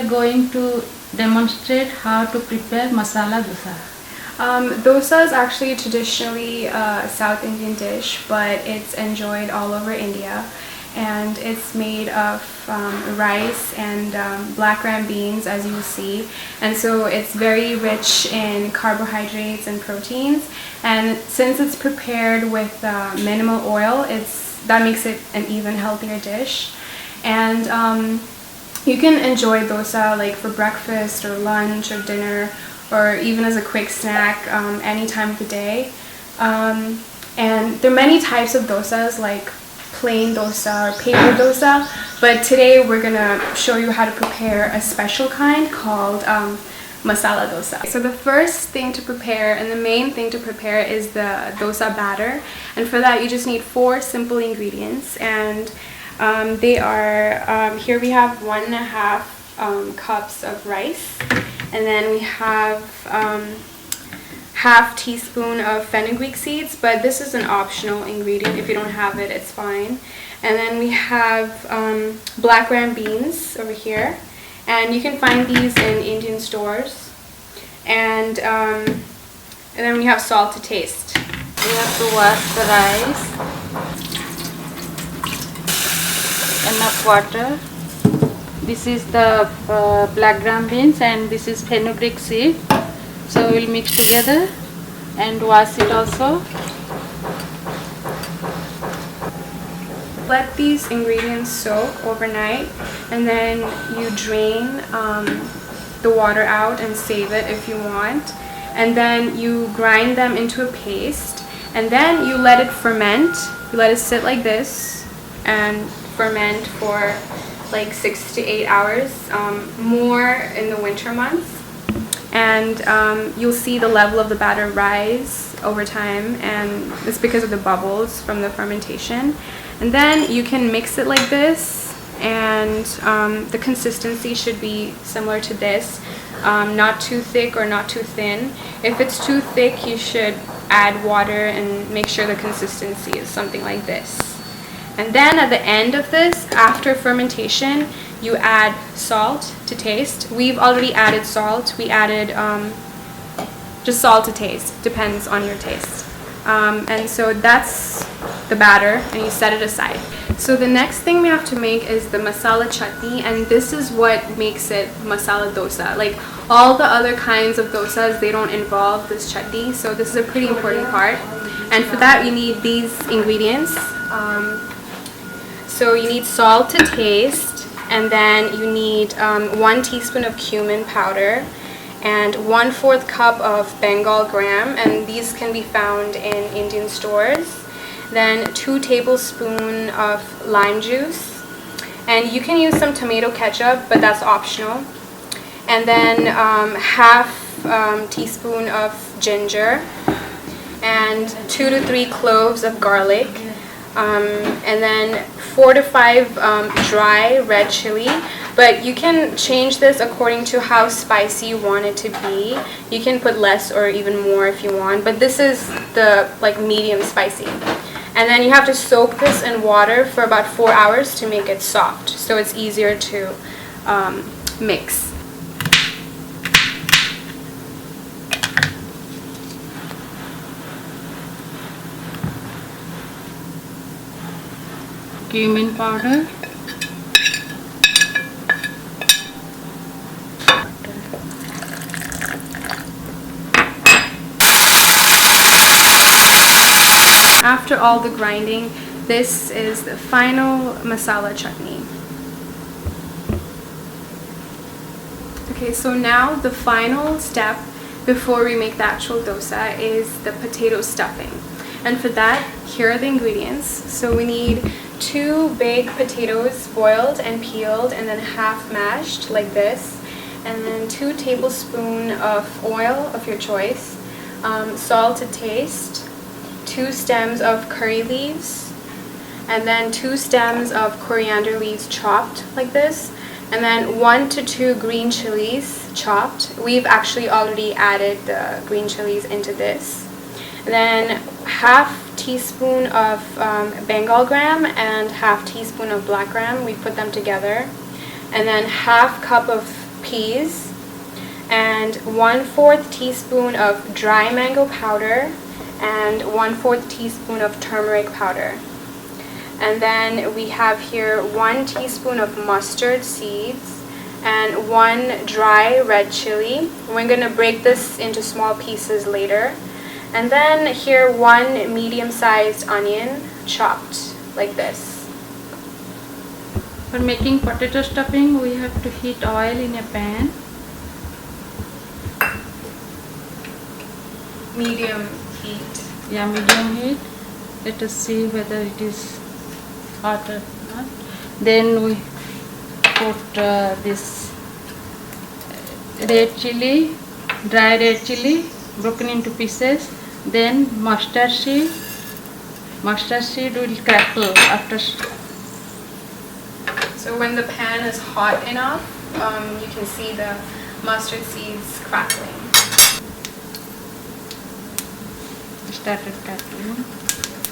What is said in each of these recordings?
are going to demonstrate how to prepare masala dosa. Dosa is actually traditionally a South Indian dish, but it's enjoyed all over India, and it's made of rice and black gram beans, as you will see, and so it's very rich in carbohydrates and proteins, and since it's prepared with minimal oil, that makes it an even healthier dish. And you can enjoy dosa like for breakfast or lunch or dinner, or even as a quick snack any time of the day. And there are many types of dosas, like plain dosa or paper dosa, but today we're gonna show you how to prepare a special kind called masala dosa. So the first thing to prepare, and the main thing to prepare, is the dosa batter, and for that you just need 4 simple ingredients, and they are, here we have 1.5 cups of rice, and then we have half teaspoon of fenugreek seeds, but this is an optional ingredient. If you don't have it, it's fine. And then we have black gram beans over here, and you can find these in Indian stores. And then we have salt to taste. We have to wash the rice, enough water. This is the black gram beans and this is fenugreek seed. So we'll mix together and wash it also. Let these ingredients soak overnight, and then you drain the water out and save it if you want. And then you grind them into a paste, and then you let it ferment. You let it sit like this and ferment for like 6 to 8 hours, more in the winter months. And you'll see the level of the batter rise over time, and it's because of the bubbles from the fermentation. And then you can mix it like this, and the consistency should be similar to this, not too thick or not too thin. If it's too thick, you should add water and make sure the consistency is something like this. And then at the end of this, after fermentation, you add salt to taste. We've already added salt. We added just salt to taste, depends on your taste. And so that's the batter, and you set it aside. So the next thing we have to make is the masala chutney, and this is what makes it masala dosa. Like all the other kinds of dosas, they don't involve this chutney, so this is a pretty important part. And for that, you need these ingredients. So you need salt to taste, and then you need 1 teaspoon of cumin powder, and 1/4 cup of Bengal gram, and these can be found in Indian stores. Then 2 tablespoons of lime juice, and you can use some tomato ketchup, but that's optional. And then half teaspoon of ginger, and 2 to 3 cloves of garlic. And then 4 to 5 dry red chili, but you can change this according to how spicy you want it to be. You can put less or even more if you want, but this is the like medium spicy. And then you have to soak this in water for about 4 hours to make it soft, so it's easier to mix. Cumin powder, after all the grinding, this is the final masala chutney. Okay, so now the final step before we make the actual dosa is the potato stuffing. And for that, here are the ingredients. So we need 2 big potatoes, boiled and peeled and then half mashed like this, and then 2 tablespoons of oil of your choice, salt to taste, 2 stems of curry leaves, and then 2 stems of coriander leaves chopped like this, and then 1 to 2 green chilies chopped. We've actually already added the green chilies into this. And then half teaspoon of Bengal gram and half teaspoon of black gram. We put them together. And then half cup of peas, and 1/4 teaspoon of dry mango powder, and 1/4 teaspoon of turmeric powder. And then we have here 1 teaspoon of mustard seeds and 1 dry red chili. We're going to break this into small pieces later. And then here 1 medium-sized onion chopped like this. For making potato stuffing, we have to heat oil in a pan. Medium heat. Yeah, medium heat. Let us see whether it is hot or not. Then we put this red chili, dry red chili broken into pieces. Then mustard seed. Mustard seed will crackle after. So when the pan is hot enough, you can see the mustard seeds crackling. Started crackling.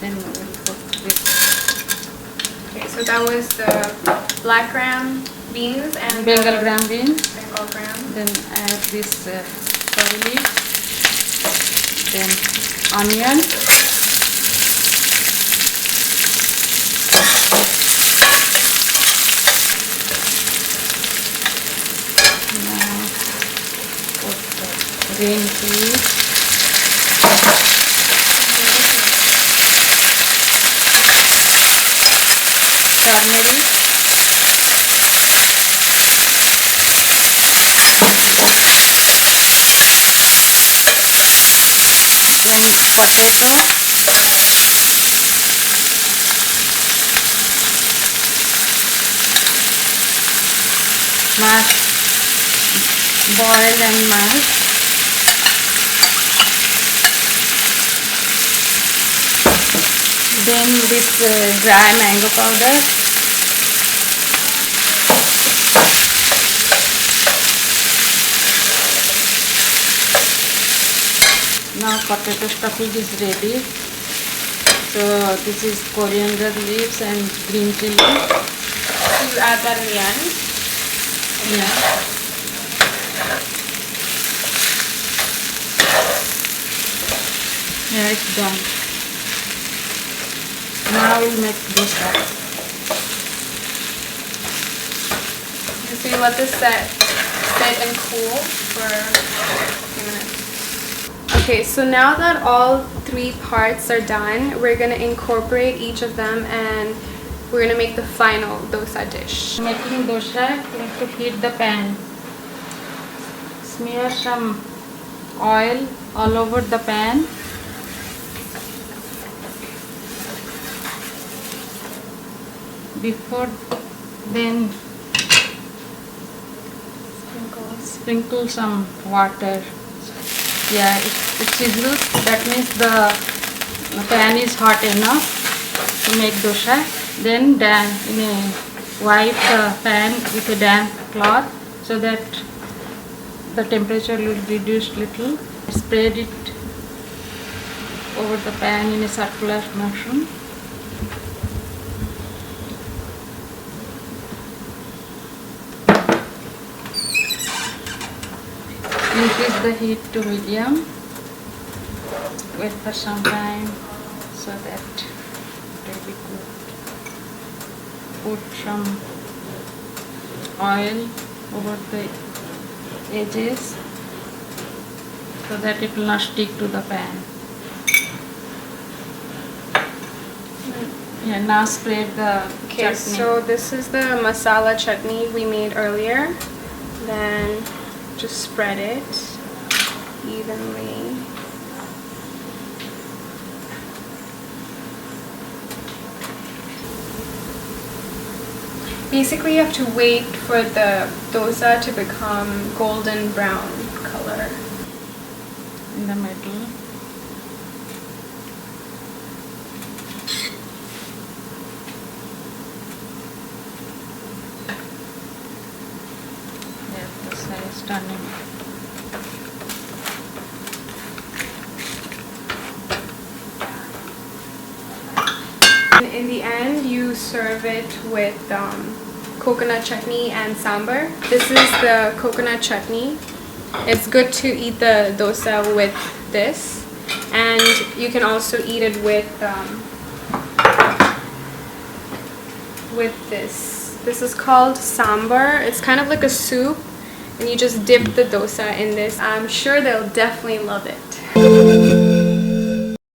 Then we will put this. Okay, so that was the black gram beans and Bengal gram beans. Bengal gram. Then add this curry leaf. Then onion. Now put green peas. Turmeric. Then potato. Mash, boil and mash. Then this dry mango powder. Now potato stuffing is ready. So this is coriander leaves and green chili. So you add that in the end? Yeah. Yeah, it's done. Now we'll make dosa. So you let this sit and cool for a few minutes. Okay, so now that all 3 parts are done, we're going to incorporate each of them and we're going to make the final dosa dish. Making dosa, you have to heat the pan. Smear some oil all over the pan. Before then sprinkle some water. Yeah, it sizzles. That means the pan is hot enough to make dosa. Then wipe the pan with a damp cloth so that the temperature will reduce little. Spread it over the pan in a circular motion. Increase the heat to medium. Wait for some time so that it will be cooked. Put some oil over the edges so that it will not stick to the pan. Yeah, now spread the Okay, chutney. so this is the masala chutney we made earlier. Then just spread it evenly. Basically, you have to wait for the dosa to become golden brown color. In the middle. Yeah, the size turning. In the end, you serve it with coconut chutney and sambar. This is the coconut chutney. It's good to eat the dosa with this, and you can also eat it with this. This is called sambar. It's kind of like a soup, and you just dip the dosa in this. I'm sure they'll definitely love it.